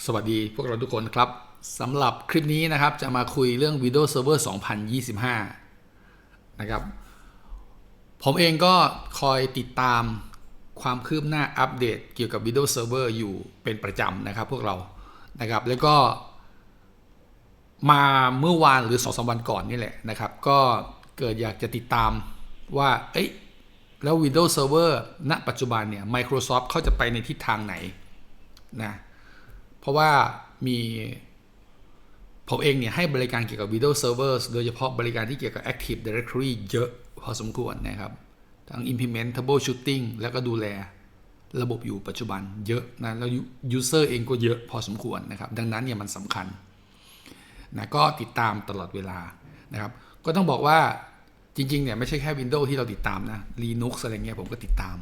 สวัสดีพวกเราทุกคนครับสำหรับคลิปนี้นะครับจะมาคุยเรื่อง Windows Server 2025นะครับผมเองก็คอยติดตามความคืบหน้าอัปเดตเกี่ยวกับ Windows Server อยู่เป็นประจำนะครับพวกเรานะครับแล้วก็มาเมื่อวานหรือ2-3 วันก่อนนี่แหละนะครับก็เกิดอยากจะติดตามว่าแล้ว Windows Server ณปัจจุบันเนี่ย Microsoft เขาจะไปในทิศทางไหนนะเพราะว่ามีผมเองเนี่ยให้บริการเกี่ยวกับ Windows Server โดยเฉพาะบริการที่เกี่ยวกับ Active Directory เยอะพอสมควรนะครับทั้ง Implement Troubleshooting แล้วก็ดูแลระบบอยู่ปัจจุบันเยอะนะแล้ว User เองก็เยอะพอสมควรนะครับดังนั้นเนี่ยมันสำคัญนะก็ติดตามตลอดเวลานะครับก็ต้องบอกว่าจริงๆเนี่ยไม่ใช่แค่ Windows ที่เราติดตามนะ Linux อะไรเงี้ยผมก็ติดตาม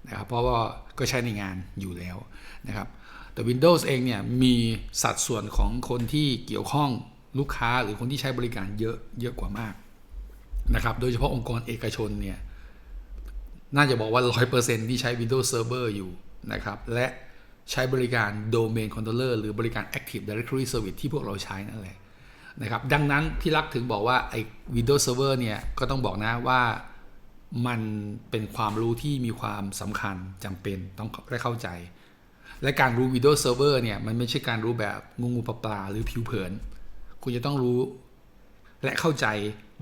นะครับเพราะว่าก็ใช้ในงานอยู่แล้วนะครับแต่ Windows เองเนี่ยมีสัดส่วนของคนที่เกี่ยวข้องลูกค้าหรือคนที่ใช้บริการเยอะกว่ามากนะครับโดยเฉพาะองค์กรเอกชนเนี่ยน่าจะบอกว่า 100% ที่ใช้ Windows Server อยู่นะครับและใช้บริการ Domain Controller หรือบริการ Active Directory Service ที่พวกเราใช้นั่นแหละนะครับดังนั้นพี่รักถึงบอกว่าไอ้ Windows Server เนี่ยก็ต้องบอกนะว่ามันเป็นความรู้ที่มีความสำคัญจำเป็นต้องได้เข้าใจและการรู้ Windows Server เนี่ยมันไม่ใช่การรู้แบบงูปลาหรือผิวเผินคุณจะต้องรู้และเข้าใจ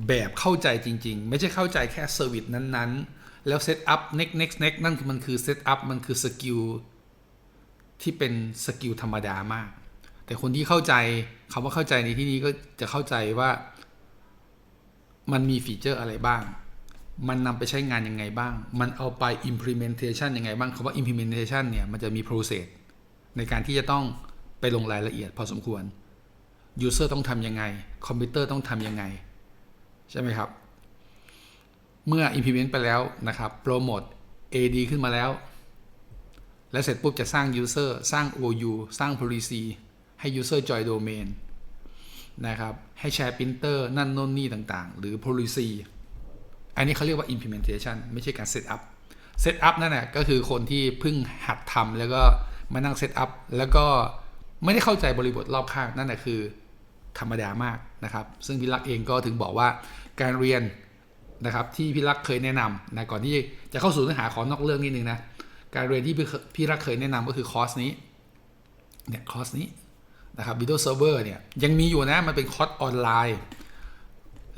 แบบเข้าใจจริงๆไม่ใช่เข้าใจแค่เซอร์วิสนั้นๆแล้วเซตอัพ next นั่นคือมันคือเซตอัพมันคือสกิลที่เป็นสกิลธรรมดามากแต่คนที่เข้าใจคำว่าเข้าใจในที่นี้ก็จะเข้าใจว่ามันมีฟีเจอร์อะไรบ้างมันนำไปใช้งานยังไงบ้างมันเอาไป implementation ยังไงบ้างคำว่า implementation เนี่ยมันจะมี process ในการที่จะต้องไปลงรายละเอียดพอสมควร user ต้องทำยังไงคอมพิวเตอร์ต้องทำยังไงใช่ไหมครับเมื่อ implement ไปแล้วนะครับโปรโมท AD ขึ้นมาแล้วและเสร็จปุ๊บจะสร้าง user สร้าง OU สร้าง policy ให้ user join domain นะครับให้แชร์ printer นั่นโน่นนี่ต่างๆหรือ policyอันนี้เขาเรียกว่า implementation ไม่ใช่การ set up set up นั่นแหละก็คือคนที่เพิ่งหัดทำแล้วก็มานั่ง set up แล้วก็ไม่ได้เข้าใจบริบทรอบข้างนั่นแหละคือธรรมดามากนะครับซึ่งพี่รักเองก็ถึงบอกว่าการเรียนนะครับที่พี่รักเคยแนะนำนะก่อนที่จะเข้าสู่เนื้อหาขอนอกเรื่องนิดนึงนะการเรียนที่พี่รักเคยแนะนำก็คือคอร์สนี้เนี่ยคอร์สนี้นะครับ Windows Server เนี่ยยังมีอยู่นะมันเป็นคอร์สออนไลน์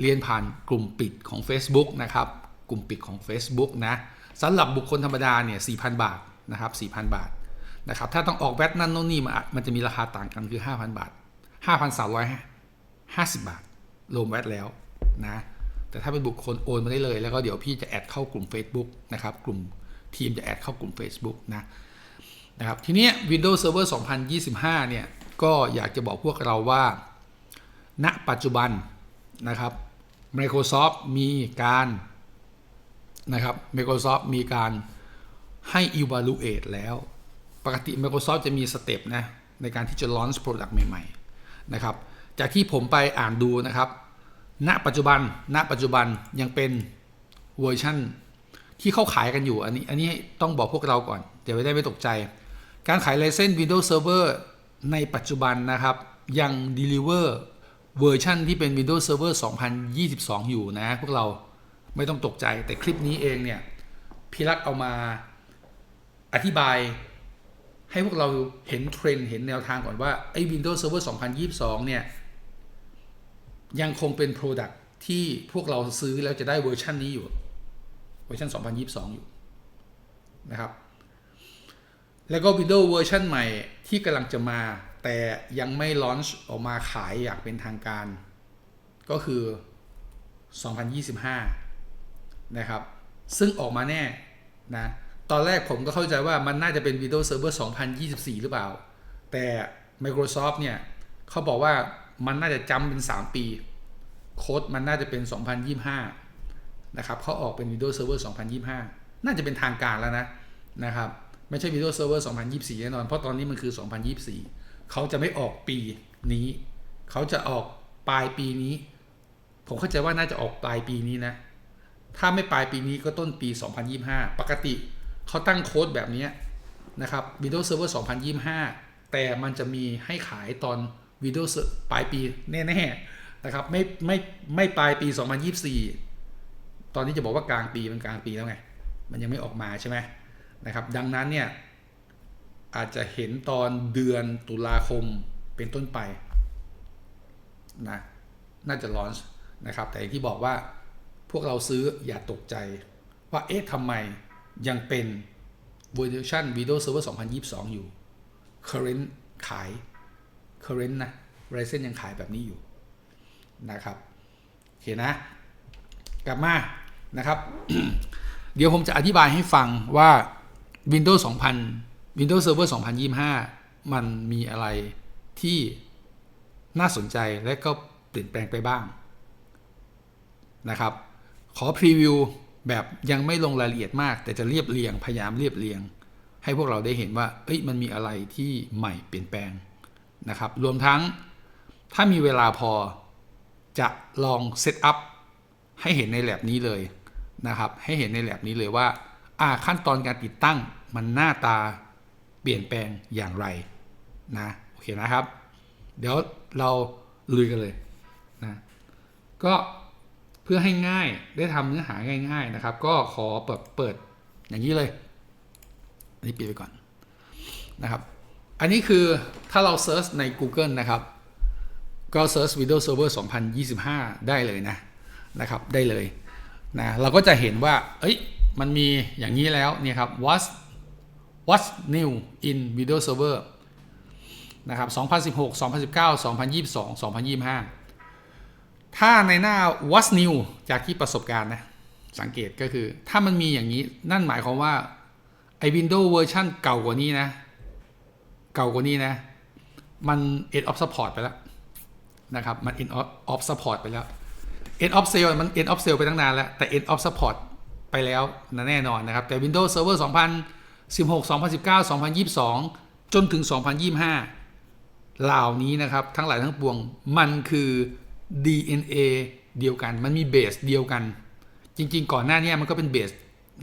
เรียนผ่านกลุ่มปิดของ Facebook นะครับกลุ่มปิดของ Facebook นะสำหรับบุคคลธรรมดาเนี่ย 4,000 บาทนะครับ 4,000 บาทนะครับถ้าต้องออกแวตนั่นโน่นนี่มันจะมีราคาต่างกันคือ 5,000 บาท 5,350 บาทรวมแวตแล้วนะแต่ถ้าเป็นบุคคลโอนมาได้เลยแล้วก็เดี๋ยวพี่จะแอดเข้ากลุ่ม Facebook นะครับกลุ่มทีมจะแอดเข้ากลุ่ม Facebook นะครับทีนี้ Windows Server 2025 เนี่ยก็อยากจะบอกพวกเราว่าณปัจจุบันนะครับ Microsoft มีการนะครับ Microsoft มีการให้ evaluate แล้วปกติ Microsoft จะมีสเต็ปนะในการที่จะ launch product ใหม่ๆนะครับจากที่ผมไปอ่านดูนะครับณปัจจุบันยังเป็นเวอร์ชันที่เขาขายกันอยู่อันนี้ต้องบอกพวกเราก่อนเดี๋ยวไม่ได้ไม่ตกใจการขายไลเซนส์ Windows Server ในปัจจุบันนะครับยัง deliver เวอร์ชันที่เป็น Windows Server 2022 อยู่นะพวกเราไม่ต้องตกใจแต่คลิปนี้เองเนี่ยพี่รักเอามาอธิบายให้พวกเราเห็นเทรนด์เห็นแนวทางก่อนว่าไอ้ Windows Server 2022 เนี่ยยังคงเป็น Product ที่พวกเราซื้อแล้วจะได้เวอร์ชันนี้อยู่เวอร์ชัน 2022 อยู่นะครับแล้วก็ Windows เวอร์ชันใหม่ที่กำลังจะมาแต่ยังไม่ลอนช์ออกมาขายอย่างเป็นทางการก็คือ 2025 นะครับซึ่งออกมาแน่นะตอนแรกผมก็เข้าใจว่ามันน่าจะเป็น Windows Server 2024 หรือเปล่าแต่ Microsoft เนี่ยเขาบอกว่ามันน่าจะจำเป็น3 ปีโค้ดมันน่าจะเป็น 2025 นะครับเขาออกเป็น Windows Server 2025 น่าจะเป็นทางการแล้วนะครับไม่ใช่ Windows Server 2024 แน่นอนเพราะตอนนี้มันคือ 2024 เขาจะไม่ออกปีนี้เขาจะออกปลายปีนี้ผมเข้าใจว่าน่าจะออกปลายปีนี้นะถ้าไม่ปลายปีนี้ก็ต้นปี 2025 ปกติเขาตั้งโค้ดแบบนี้นะครับ Windows Server 2025 แต่มันจะมีให้ขายตอน Windows ปลายปีแน่ๆนะครับไม่ปลายปี 2024 ตอนนี้จะบอกว่ากลางปีมันกลางปีแล้วไงมันยังไม่ออกมาใช่ไหมนะครับดังนั้นเนี่ยอาจจะเห็นตอนเดือนตุลาคมเป็นต้นไปนะน่าจะลอนช์นะครับแต่อย่างที่บอกว่าพวกเราซื้ออย่าตกใจว่าเอ๊ะทำไมยังเป็นเวอร์ชัน Windows Server 2022 อยู่ current ขาย current นะ Ryzen ยังขายแบบนี้อยู่นะครับโอเคนะกลับมานะครับ เดี๋ยวผมจะอธิบายให้ฟังว่า Windows Server 2025 มันมีอะไรที่น่าสนใจและก็เปลี่ยนแปลงไปบ้างนะครับขอพรีวิวแบบยังไม่ลงรายละเอียดมากแต่จะเรียบเรียงพยายามเรียบเรียงให้พวกเราได้เห็นว่ามันมีอะไรที่ใหม่เปลี่ยนแปลงนะครับรวมทั้งถ้ามีเวลาพอจะลองเซตอัพให้เห็นในแลบนี้เลยนะครับให้เห็นในแลบนี้เลยว่าขั้นตอนการติดตั้งมันหน้าตาเปลี่ยนแปลงอย่างไรนะโอเคนะครับเดี๋ยวเราลุยกันเลยนะก็เพื่อให้ง่ายได้ทำเนื้อหาง่ายๆนะครับก็ขอเปิดอย่างนี้เลยอันนี้ปิดไปก่อนนะครับอันนี้คือถ้าเราเซิร์ชใน Google นะครับก็เซิร์ช Windows Server 2025 ได้เลยนะครับได้เลยนะเราก็จะเห็นว่ามันมีอย่างนี้แล้วเนี่ยครับ What's new in Windows Server นะครับ2016 2019 2022 2025ถ้าในหน้า What's new จากที่ประสบการณ์นะสังเกตก็คือถ้ามันมีอย่างนี้นั่นหมายความว่าWindows เวอร์ชันเก่ากว่านี้นะมัน end of support ไปแล้วนะครับมัน end of support ไปแล้ว end of sale มัน end of sale ไปตั้งนานแล้วแต่ end of support ไปแล้วนะแน่นอนนะครับแต่ Windows Server 2016 2019 2022 จนถึง 2025 เหล่านี้นะครับทั้งหลายทั้งปวงมันคือ DNA เดียวกันมันมีเบสเดียวกันจริงๆก่อนหน้านี้มันก็เป็นเบส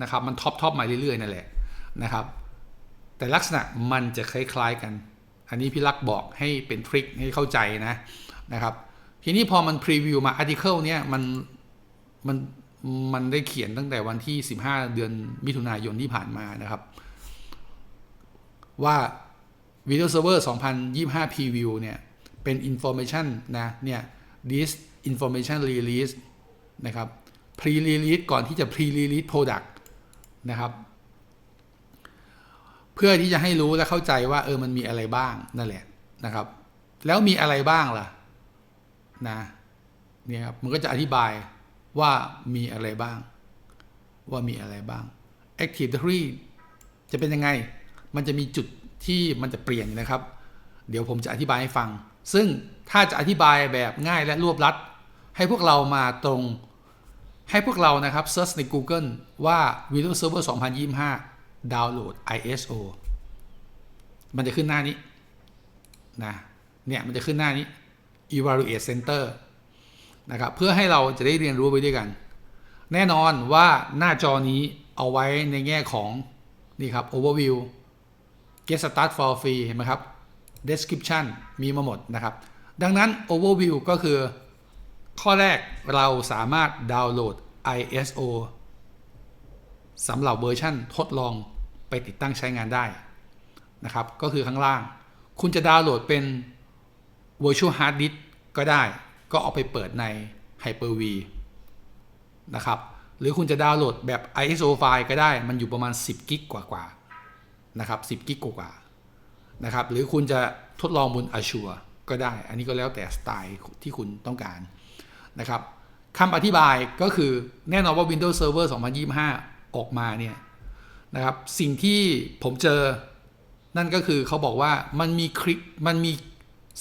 นะครับมันท็อปมาเรื่อยๆนั่นแหละนะครับแต่ลักษณะมันจะคล้ายๆกันอันนี้พี่ลักษ์บอกให้เป็นทริคให้เข้าใจนะครับทีนี้พอมันพรีวิวมาอาร์ติเคิลเนี้ยมันได้เขียนตั้งแต่วันที่15 เดือนมิถุนายนที่ผ่านมานะครับว่า Windows Server 2025 Preview เนี่ยเป็น information นะเนี่ย this information release นะครับ pre-release ก่อนที่จะ pre-release product นะครับเพื่อที่จะให้รู้และเข้าใจว่ามันมีอะไรบ้างนั่นแหละนะครับแล้วมีอะไรบ้างล่ะนะเนี่ยครับมันก็จะอธิบายว่ามีอะไรบ้างActive Directory จะเป็นยังไงมันจะมีจุดที่มันจะเปลี่ยนนะครับเดี๋ยวผมจะอธิบายให้ฟังซึ่งถ้าจะอธิบายแบบง่ายและรวบรัดให้พวกเรามาตรงให้พวกเรานะครับเซิร์ชใน Google ว่า Windows Server 2025 ดาวน์โหลด ISO มันจะขึ้นหน้านี้นะเนี่ยมันจะขึ้นหน้านี้ Evaluate Center นะครับเพื่อให้เราจะได้เรียนรู้ไปด้วยกันแน่นอนว่าหน้าจอนี้เอาไว้ในแง่ของนี่ครับ Overview Get Start for Free เห็นไหมครับ Description มีมาหมดนะครับดังนั้น Overview ก็คือข้อแรกเราสามารถดาวน์โหลด ISO สำหรับเวอร์ชันทดลองไปติดตั้งใช้งานได้นะครับก็คือข้างล่างคุณจะดาวน์โหลดเป็น Virtual Hard Disk ก็ได้ก็เอาไปเปิดใน Hyper-V นะครับหรือคุณจะดาวน์โหลดแบบ ISO ไฟล์ก็ได้มันอยู่ประมาณ10 กิกกว่านะครับ10 กิกกว่านะครับหรือคุณจะทดลองบน Azure ก็ได้อันนี้ก็แล้วแต่สไตล์ที่คุณต้องการนะครับคำอธิบายก็คือแน่นอนว่า Windows Server 2025 ออกมาเนี่ยนะครับสิ่งที่ผมเจอนั่นก็คือเขาบอกว่ามันมี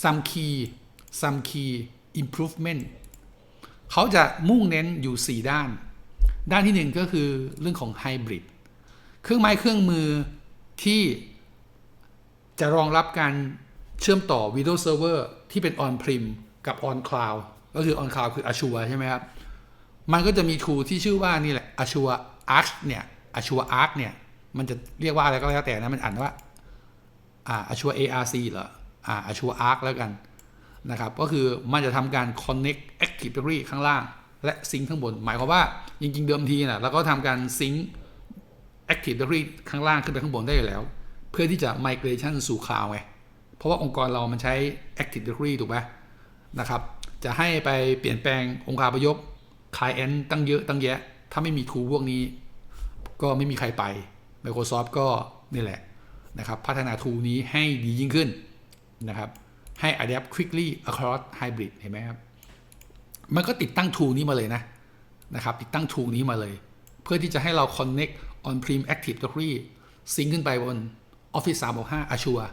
some key improvement เขาจะมุ่งเน้นอยู่4ด้านที่1ก็คือเรื่องของ Hybrid เครื่องไม้เครื่องมือที่จะรองรับการเชื่อมต่อ Windows Server ที่เป็น On-Prem กับ On-Cloud ก็คือ On-Cloud คือ Azure ใช่ไหมครับมันก็จะมี tool ที่ชื่อว่านี่แหละ Azure Arc เนี่ย Azure Arc เนี่ยมันจะเรียกว่าอะไรก็แล้วแต่นะมันอ่านว่า Azure ARC เหรอAzure Arc แล้วกันนะครับก็คือมันจะทำการ connect Active Directory ข้างล่างและซิงค์ข้างบนหมายความว่าจริงๆเดิมทีนะเราก็ทำการซิงค์ Active Directory ข้างล่างขึ้นไปข้างบนได้อยู่แล้วเพื่อที่จะ migration สู่ cloud ไงเพราะว่าองค์กรเรามันใช้ Active Directory ถูกไหมนะครับจะให้ไปเปลี่ยนแปลงองค์คาพยพ client ตั้งเยอะตั้งแยะถ้าไม่มี tool พวกนี้ก็ไม่มีใครไป Microsoft ก็นี่แหละนะครับพัฒนา tool นี้ให้ดียิ่งขึ้นนะครับให้ adapt quickly across hybrid เห็นไหมครับมันก็ติดตั้ง tool นี้มาเลยนะครับติดตั้ง tool นี้มาเลยเพื่อที่จะให้เรา connect on-prem Active Directory ซิงค์ขึ้นไปบน Office 365 Azure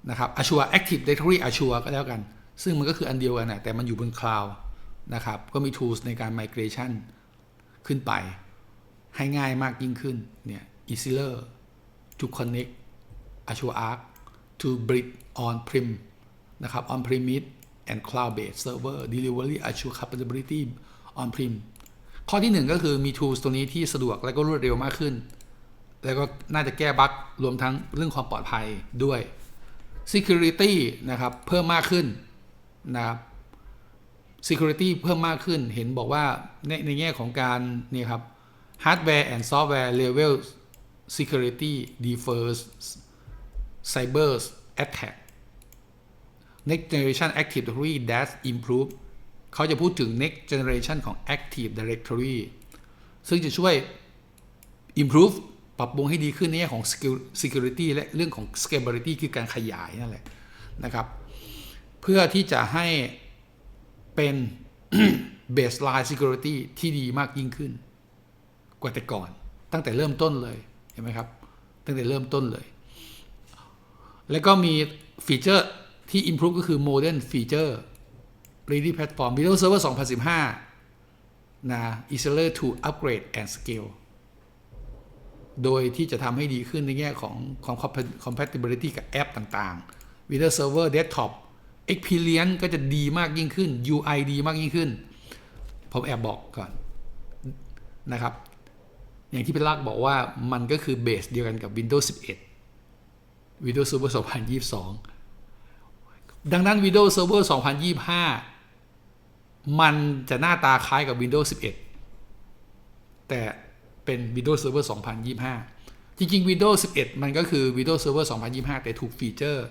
นะครับ Azure Active Directory Azure ก็แล้วกันซึ่งมันก็คืออันเดียวกันนะแต่มันอยู่บน cloud นะครับก็มี tools ในการ migration ขึ้นไปให้ง่ายมากยิ่งขึ้นเนี่ย easier to connect Azure Arc to bridge on-prem นะครับ on-premise and cloud-based server delivery Azure compatibility on-prem ข้อที่1ก็คือมี tools ตัวนี้ที่สะดวกและก็รวดเร็วมากขึ้นแล้วก็น่าจะแก้บั๊กรวมทั้งเรื่องความปลอดภัยด้วย security นะครับเพิ่มมากขึ้นนะครับ security เพิ่มมากขึ้นเห็นบอกว่าในแง่ของการนี่ครับ hardware and software level security defers cyber attack next generation Active Directory dash improve เขาจะพูดถึง next generation ของ Active Directory ซึ่งจะช่วย improve ปรับปรุงให้ดีขึ้นในแง่ของ security และเรื่องของ scalability คือการขยายนั่นแหละนะครับเพื่อที่จะให้เป็น baseline security ที่ดีมากยิ่งขึ้นกว่าแต่ก่อนตั้งแต่เริ่มต้นเลยเห็นไหมครับตั้งแต่เริ่มต้นเลยแล้วก็มีฟีเจอร์ที่ improve ก็คือ modern feature ready platform Windows Server 2015นะ easier to upgrade and scale โดยที่จะทำให้ดีขึ้นในแง่ของความ compatibility กับแอปต่างๆ Windows Server Desktop Experience ก็จะดีมากยิ่งขึ้น UI ดีมากยิ่งขึ้นผมแอบบอกก่อนนะครับอย่างที่เป็นลักบอกว่ามันก็คือเบสเดียวกันกับ Windows 11 Windows Server 2022 ดังนั้น Windows Server 2025 มันจะหน้าตาคล้ายกับ Windows 11 แต่เป็น Windows Server 2025 จริงๆ Windows 11 มันก็คือ Windows Server 2025 แต่ถูกฟีเจอร์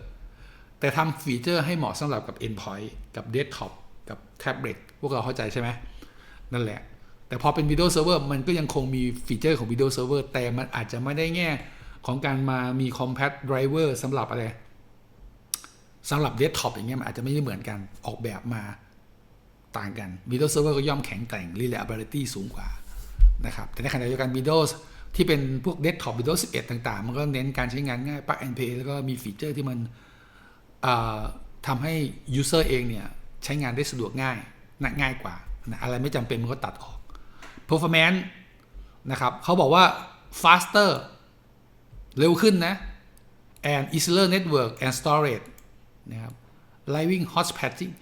แต่ทำฟีเจอร์ให้เหมาะสำหรับกับ Endpoint กับ Desktop กับ Tablet พวกเราเข้าใจใช่ไหมนั่นแหละแต่พอเป็น Windows Server มันก็ยังคงมีฟีเจอร์ของ Windows Server แต่มันอาจจะไม่ได้แง่ของการมามี Compact Driver สำหรับอะไรสำหรับ Desktop อย่างเงี้ยมันอาจจะไม่ได้เหมือนกันออกแบบมาต่างกัน Windows Server ก็ย่อมแข็งแกร่ง Reliability สูงกว่านะครับแต่ในขณะเดียวกัน Windows ที่เป็นพวก Desktop Windows 11 ต่างๆมันก็เน้นการใช้งานง่าย Plug and Play แล้วก็มีฟีเจอร์ที่มันทำให้ User เองเนี่ยใช้งานได้สะดวกง่ายกว่าอะไรไม่จำเป็นมันก็ตัดออก performance นะครับเขาบอกว่า faster เร็วขึ้นนะ and easier network and storage นะครับ living hotspotting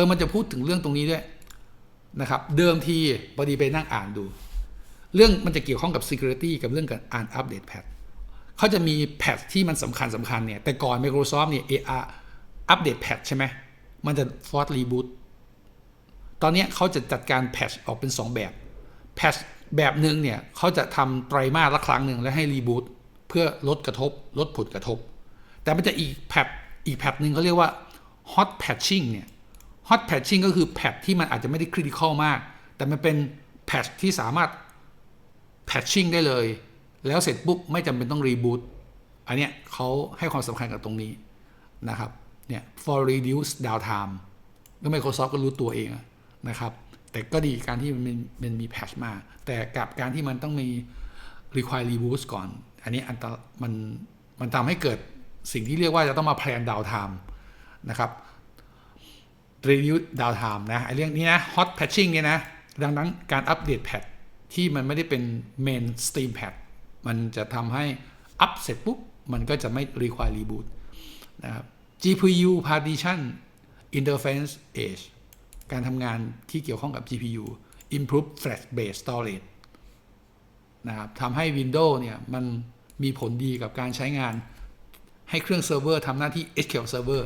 มันจะพูดถึงเรื่องตรงนี้ด้วยนะครับเดิมทีพอดีไปนั่งอ่านดูเรื่องมันจะเกี่ยวข้องกับ security กับเรื่องการอ่านอัปเดตแพทเขาจะมีแพทที่มันสำคัญเนี่ยแต่ก่อน Microsoft เนี่ยอัปเดตแพทใช่ไหมมันจะ force reboot ตอนนี้เขาจะจัดการแพทออกเป็น2แบบแพทแบบหนึ่งเนี่ยเขาจะทำไตรมาสละครั้งหนึ่งแล้วให้รีบูตเพื่อลดผลกระทบแต่มันจะอีกแพทหนึ่งเขาเรียกว่า hot patching เนี่ย hot patching ก็คือแพทที่มันอาจจะไม่ได้ critical มากแต่มันเป็นแพทที่สามารถ patching ได้เลยแล้วเสร็จปุ๊บไม่จำเป็นต้องรีบูตอันเนี้ยเขาให้ความสำคัญกับตรงนี้นะครับเนี่ย for reduce downtime ก็ Microsoft ก็รู้ตัวเองนะครับแต่ก็ดีการที่มันมีแพทช์มาแต่กับการที่มันต้องมี require reboot ก่อนอันนี้มันทำให้เกิดสิ่งที่เรียกว่าจะต้องมา plan downtime นะครับ reduce downtime นะไอ้เรื่องนี้นะ hot patching เนี่ยนะดังนั้นการอัปเดตแพทที่มันไม่ได้เป็น mainstream patch มันจะทำให้อัปเสร็จปุ๊บมันก็จะไม่ require reboot นะครับ GPU partition interface edge การทำงานที่เกี่ยวข้องกับ GPU improve flash based storage นะครับทำให้ Windows เนี่ยมันมีผลดีกับการใช้งาน ให้เครื่องเซิร์ฟเวอร์ทำหน้าที่ SQL Server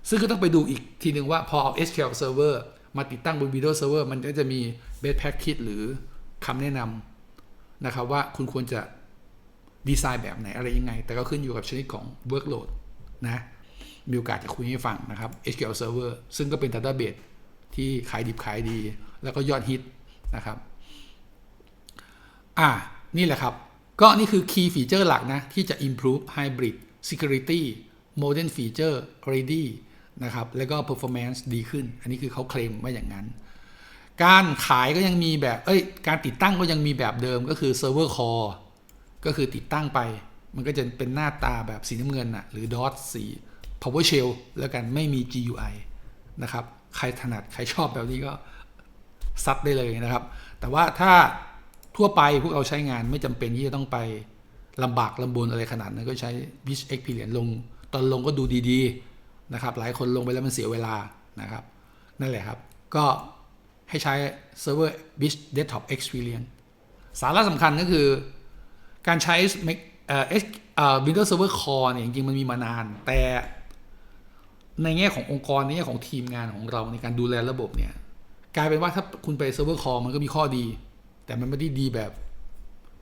ซึ่งก็ต้องไปดูอีกทีหนึ่งว่าพอเอา SQL Server มาติดตั้งบน Windows Server มันก็จะมี best practice หรือคำแนะนำนะครับว่าคุณควรจะดีไซน์แบบไหนอะไรยังไงแต่ก็ขึ้นอยู่กับชนิดของ workload นะมีโอกาสจะคุยให้ฟังนะครับ SQL Server ซึ่งก็เป็น database ที่ขายดิบขายดีแล้วก็ยอดฮิตนะครับนี่แหละครับก็นี่คือ key feature หลักนะที่จะ improve hybrid security modern feature ready นะครับแล้วก็ performance ดีขึ้นอันนี้คือเขาเคลมว่าอย่างนั้นการขายก็ยังมีแบบการติดตั้งก็ยังมีแบบเดิมก็คือ server core ก็คือติดตั้งไปมันก็จะเป็นหน้าตาแบบสีน้ำเงินหรือ DOS สี PowerShell แล้วกันไม่มี GUI นะครับใครถนัดใครชอบแบบนี้ก็ซัดได้เลยนะครับแต่ว่าถ้าทั่วไปพวกเราใช้งานไม่จำเป็นที่จะต้องไปลำบากลำบนอะไรขนาดนั้นก็ใช้ Wish Experience ลงตอนลงก็ดูดีๆนะครับหลายคนลงไปแล้วมันเสียเวลานะครับนั่นแหละครับก็ให้ใช้ Server Wish Desktop Experience สาระสำคัญก็คือการใช้Windows Server Core เนี่ยจริงๆมันมีมานานแต่ในแง่ขององค์กรในแง่ของทีมงานของเราในการดูแลระบบเนี่ยกลายเป็นว่าถ้าคุณไป Server Core มันก็มีข้อดีแต่มันไม่ได้ดีแบบ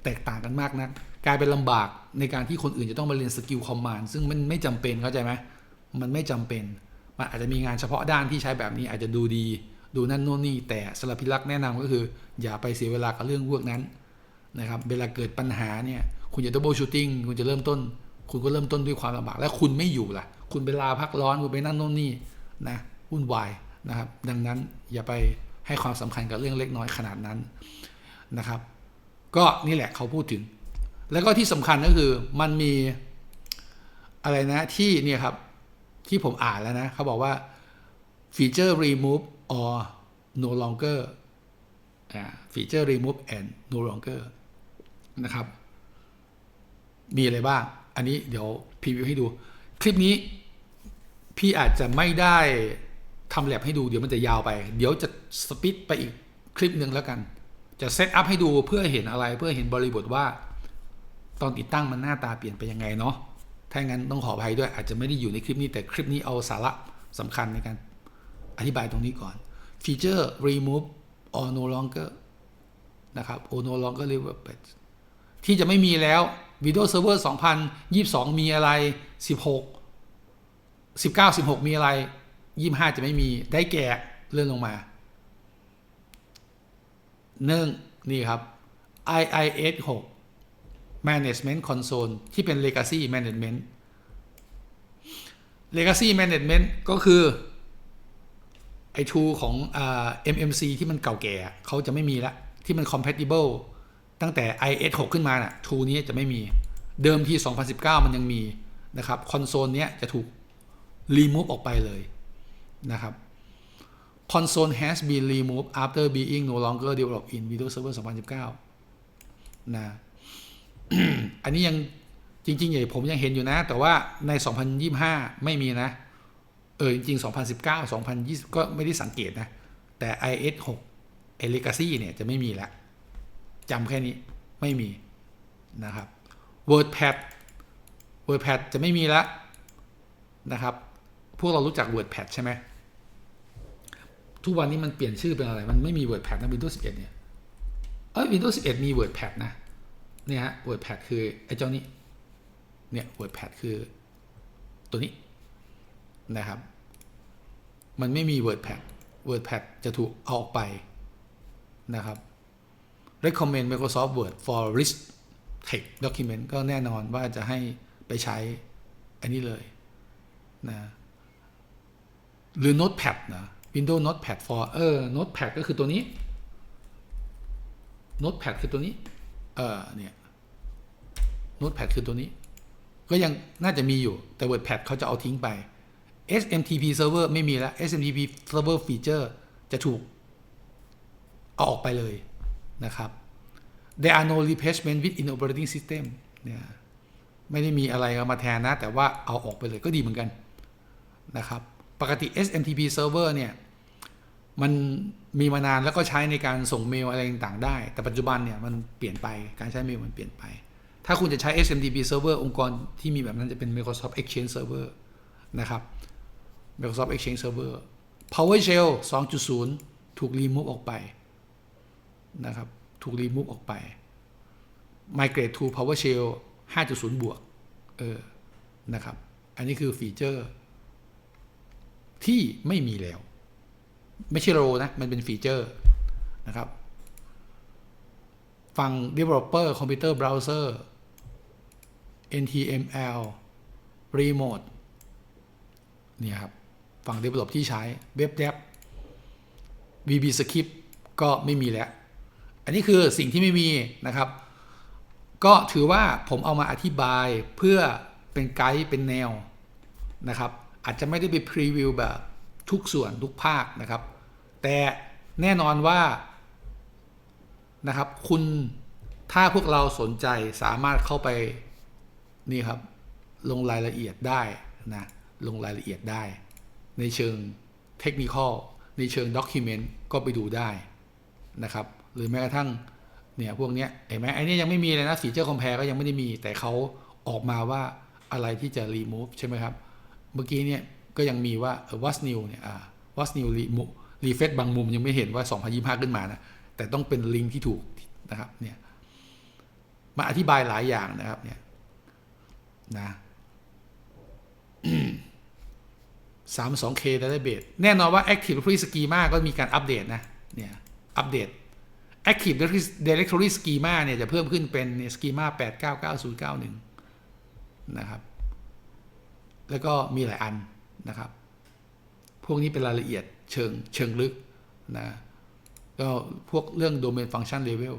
แตกต่างกันมากนะกลายเป็นลำบากในการที่คนอื่นจะต้องมาเรียนสกิลคอมมานด์ซึ่งมันไม่จำเป็นเข้าใจไหมมันไม่จำเป็นมันอาจจะมีงานเฉพาะด้านที่ใช้แบบนี้อาจจะดูดีดูนั่นโน่นนี่แต่สำหรับพี่ลักษณ์แนะนำก็คืออย่าไปเสียเวลากับเรื่องพวกนั้นนะครับเวลาเกิดปัญหาเนี่ยคุณจะ double shooting คุณจะเริ่มต้นคุณก็เริ่มต้นด้วยความลำบากและคุณไม่อยู่ล่ะคุณไปลาพักร้อนคุณไปนั่นโน่นนี่นะวุ่นวายนะครับดังนั้นอย่าไปให้ความสำคัญกับเรื่องเล็กน้อยขนาดนั้นนะครับก็นี่แหละเขาพูดถึงแล้วก็ที่สำคัญก็คือมันมีอะไรนะที่เนี่ยครับที่ผมอ่านแล้วนะเขาบอกว่า feature remove or no longer feature remove and no longer นะครับมีอะไรบ้างอันนี้เดี๋ยวพรีวิวให้ดูคลิปนี้พี่อาจจะไม่ได้ทำแลบให้ดูเดี๋ยวมันจะยาวไปเดี๋ยวจะสปิดไปอีกคลิปหนึ่งแล้วกันจะเซตอัพให้ดูเพื่อเห็นอะไรเพื่อเห็นบริบทว่าตอนติดตั้งมันหน้าตาเปลี่ยนไปยังไงเนาะถ้างั้นต้องขออภัยด้วยอาจจะไม่ได้อยู่ในคลิปนี้แต่คลิปนี้เอาสาระสำคัญในการอธิบายตรงนี้ก่อน feature remove or no longer นะครับ or no longer removed ที่จะไม่มีแล้ว Windows Server 2022 มีอะไร16 19 16มีอะไร25จะไม่มีได้แก่เลื่อนลงมานี่ครับ IIS 6 Management Console ที่เป็น Legacy Management Legacy Management ก็คือไอ้ tool ของMMC ที่มันเก่าแก่เขาจะไม่มีละที่มัน compatible ตั้งแต่ IIS 6 ขึ้นมาน่ะ tool นี้จะไม่มีเดิมที่ 2019 มันยังมีนะครับคอนโซลเนี้ยจะถูก remove ออกไปเลยนะครับConsole has been removed after being no longer developed in Windows Server 2019 นะ อันนี้ยังจริงๆอย่างผมยังเห็นอยู่นะแต่ว่าใน 2025 ไม่มีนะจริงๆ 2019 2020 ก็ไม่ได้สังเกตนะแต่ IS 6 Legacy เนี่ยจะไม่มีแล้วจำแค่นี้ไม่มีนะครับ WordPad จะไม่มีแล้วนะครับพวกเรารู้จัก WordPad ใช่ไหมทุกวันนี้มันเปลี่ยนชื่อเป็นอะไรมันไม่มี WordPad นะ Windows 11 เนี่ยWindows 11 มี WordPad นะเนี่ยฮะ WordPad คือไอ้เจ้านี้เนี่ย WordPad คือตัวนี้นะครับมันไม่มี WordPad จะถูกเอาออกไปนะครับ recommend Microsoft Word for rich text document ก็แน่นอนว่าจะให้ไปใช้อันนี้เลยนะหรือ Notepad นะWindows Notepad for Notepad ก็คือตัวนี้ Notepad คือตัวนี้เนี่ย Notepad คือตัวนี้ก็ยังน่าจะมีอยู่แต่ WordPad เขาจะเอาทิ้งไป SMTP Server ไม่มีแล้ว SMTP Server Feature จะถูกเอาออกไปเลยนะครับ There are no replacement within operating system เนี่ยไม่ได้มีอะไรมาแทนนะแต่ว่าเอาออกไปเลยก็ดีเหมือนกันนะครับปกติ SMTP Server เนี่ยมันมีมานานแล้วก็ใช้ในการส่งเมลอะไรต่างๆได้แต่ปัจจุบันเนี่ยมันเปลี่ยนไปการใช้เมลมันเปลี่ยนไป ถ้าคุณจะใช้ SMTP Server องค์กรที่มีแบบนั้นจะเป็น Microsoft Exchange Server นะครับ Microsoft Exchange Server PowerShell 2.0 ถูก remove ออกไปนะครับถูก remove ออกไป Migrate to PowerShell 5.0 บวกนะครับอันนี้คือฟีเจอร์ที่ไม่มีแล้วไม่ใช่โรนะมันเป็นฟีเจอร์นะครับฝั่ง Developer Computer Browser NTML Remote เนี่ยครับฝั่ง Develop ที่ใช้ WebDev VBScript ก็ไม่มีแล้วอันนี้คือสิ่งที่ไม่มีนะครับก็ถือว่าผมเอามาอธิบายเพื่อเป็นไกด์เป็นแนวนะครับอาจจะไม่ได้ไปพรีวิวแบบทุกส่วนทุกภาคนะครับแต่แน่นอนว่านะครับคุณถ้าพวกเราสนใจสามารถเข้าไปนี่ครับลงรายละเอียดได้นะลงรายละเอียดได้ในเชิงเทคนิคอลในเชิงด็อกิเมนต์ก็ไปดูได้นะครับหรือแม้กระทั่งเนี่ยพวกเนี้ยเห็นไหมไอ้นี่ยังไม่มีเลยนะฟีเจอร์คอมแพร์ก็ยังไม่ได้มีแต่เขาออกมาว่าอะไรที่จะ remove ใช่ไหมครับเมื่อกี้เนี่ยก็ยังมีว่าwhat's new เนี่ยwhat's new refresh บางมุมยังไม่เห็นว่า2025ขึ้นมานะแต่ต้องเป็นลิงก์ที่ถูกนะครับเนี่ยมาอธิบายหลายอย่างนะครับเนี่ยนะ 32K Database แน่นอนว่า Active Directory Schema ก็มีการอัปเดตนะเนี่ยอัปเดต Active Directory Schema เนี่ยจะเพิ่มขึ้นเป็น Schema 899091นะครับแล้วก็มีหลายอันนะครับพวกนี้เป็นรายละเอียดเชิงลึกนะก็พวกเรื่อง Domain Function Level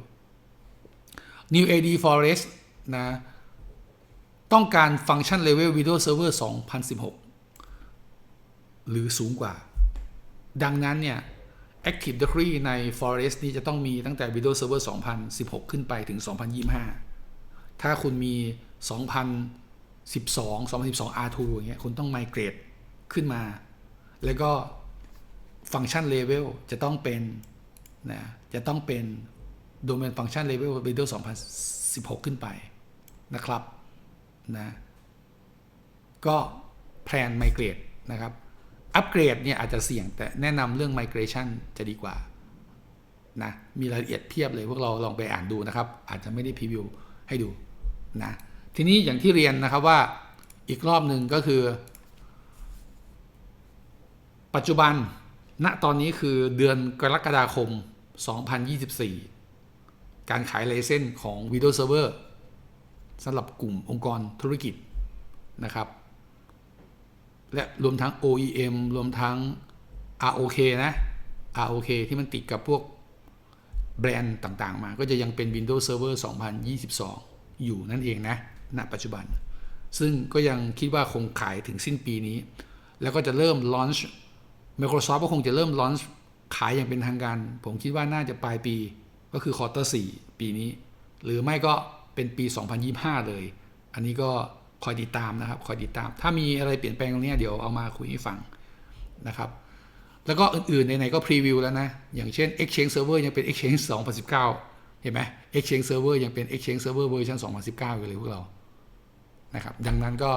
New AD Forest นะต้องการ Function Level Windows Server 2016 หรือสูงกว่าดังนั้นเนี่ย Active Directory ใน Forest นี่จะต้องมีตั้งแต่ Windows Server 2016 ขึ้นไปถึง 2025 ถ้าคุณมี 2012 R2 อย่างเงี้ยคุณต้อง migrate ขึ้นมาแล้วก็ Function Level จะต้องเป็นนะจะต้องเป็น Domain Function Level Windows 2016 ขึ้นไปนะครับนะก็แพลน migrate นะครับอัปเกรดเนี่ยอาจจะเสี่ยงแต่แนะนำเรื่อง migration จะดีกว่านะมีรายละเอียดเพียบเลยพวกเราลองไปอ่านดูนะครับอาจจะไม่ได้พรีวิวให้ดูนะทีนี้อย่างที่เรียนนะครับว่าอีกรอบหนึ่งก็คือปัจจุบันณตอนนี้คือเดือนกรกฎาคม 2024 การขายไลเซนส์ของ Windows Server สำหรับกลุ่มองค์กรธุรกิจนะครับและรวมทั้ง OEM รวมทั้ง ROK นะ ROK ที่มันติดกับพวกแบรนด์ต่างๆมาก็จะยังเป็น Windows Server 2022 อยู่นั่นเองนะณปัจจุบันซึ่งก็ยังคิดว่าคงขายถึงสิ้นปีนี้แล้วก็จะเริ่ม launch Microsoft ก็คงจะเริ่ม launch ขายอย่างเป็นทางการผมคิดว่าน่าจะปลายปีก็คือ Quarter 4 ปีนี้หรือไม่ก็เป็นปี 2025 เลยอันนี้ก็คอยติดตามนะครับคอยติดตามถ้ามีอะไรเปลี่ยนแปลงตรงนี้เดี๋ยวเอามาคุยให้ฟังนะครับแล้วก็อื่นๆในๆก็พรีวิวแล้วนะอย่างเช่น Exchange Server ยังเป็น Exchange 2019 เห็นไหม Exchange Server ยังเป็น Exchange Server เวอร์ชัน 2019 อยู่เลยพวกเรานะครับดังนั้นก็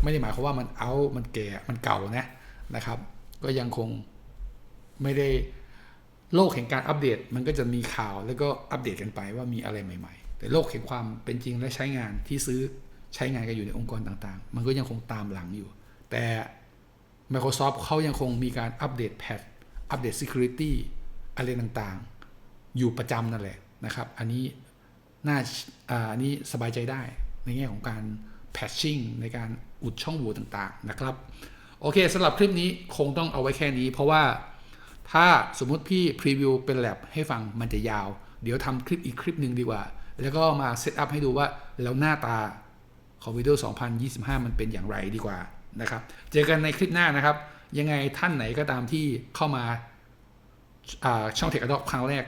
ไม่ได้หมายความว่ามันมันแก่มันเก่านะครับก็ยังคงไม่ได้โลกแห่งการอัปเดตมันก็จะมีข่าวแล้วก็อัปเดตกันไปว่ามีอะไรใหม่ๆแต่โลกแห่งความเป็นจริงและใช้งานที่ซื้อใช้งานกันอยู่ในองค์กรต่างๆมันก็ยังคงตามหลังอยู่แต่ Microsoft เขายังคงมีการอัปเดตแพทอัปเดต Security อะไรต่างๆอยู่ประจำนั่นแหละนะครับอันนี้อันนี้สบายใจได้ในแง่ของการแพทชิ่งในการอุดช่องโหว่ต่างๆนะครับโอเคสำหรับคลิปนี้คงต้องเอาไว้แค่นี้เพราะว่าถ้าสมมุติพี่พรีวิวเป็นแลบให้ฟังมันจะยาวเดี๋ยวทำคลิปอีกคลิปหนึ่งดีกว่าแล้วก็มาเซตอัพให้ดูว่าแล้วหน้าตาของ Windows 2025 มันเป็นอย่างไรดีกว่านะครับเจอกันในคลิปหน้านะครับยังไงท่านไหนก็ตามที่เข้ามาช่อง Tech Adopt ครั้งแรก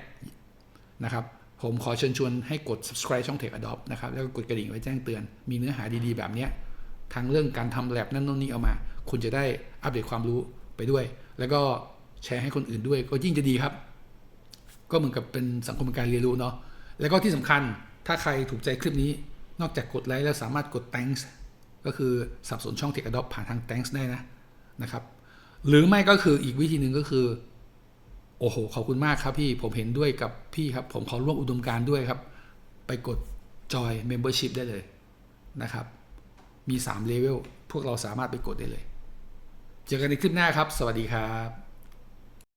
นะครับผมขอเชิญชวนให้กด subscribe ช่อง Tech Adopt นะครับแล้วก็กดกระดิ่งไว้แจ้งเตือนมีเนื้อหาดีๆแบบนี้ทั้งเรื่องการทำแลบนั่นโน่นนี่เอามาคุณจะได้อัปเดตความรู้ไปด้วยแล้วก็แชร์ให้คนอื่นด้วยก็ยิ่งจะดีครับก็เหมือนกับเป็นสังคมการเรียนรู้เนาะแล้วก็ที่สำคัญถ้าใครถูกใจคลิปนี้ นอกจากกดไลค์แล้วสามารถกด thanks ก็คือสนับสนุนช่อง Tech Adopt ผ่านทาง thanks ได้นะครับหรือไม่ก็คืออีกวิธีหนึ่งก็คือโอ้โหขอบคุณมากครับพี่ผมเห็นด้วยกับพี่ครับผมขอร่วมอุดมการณ์ด้วยครับไปกด join membership ได้เลยนะครับมี3 level พวกเราสามารถไปกดได้เลยเจอกันในคลิปหน้าครับสวัสดีครับ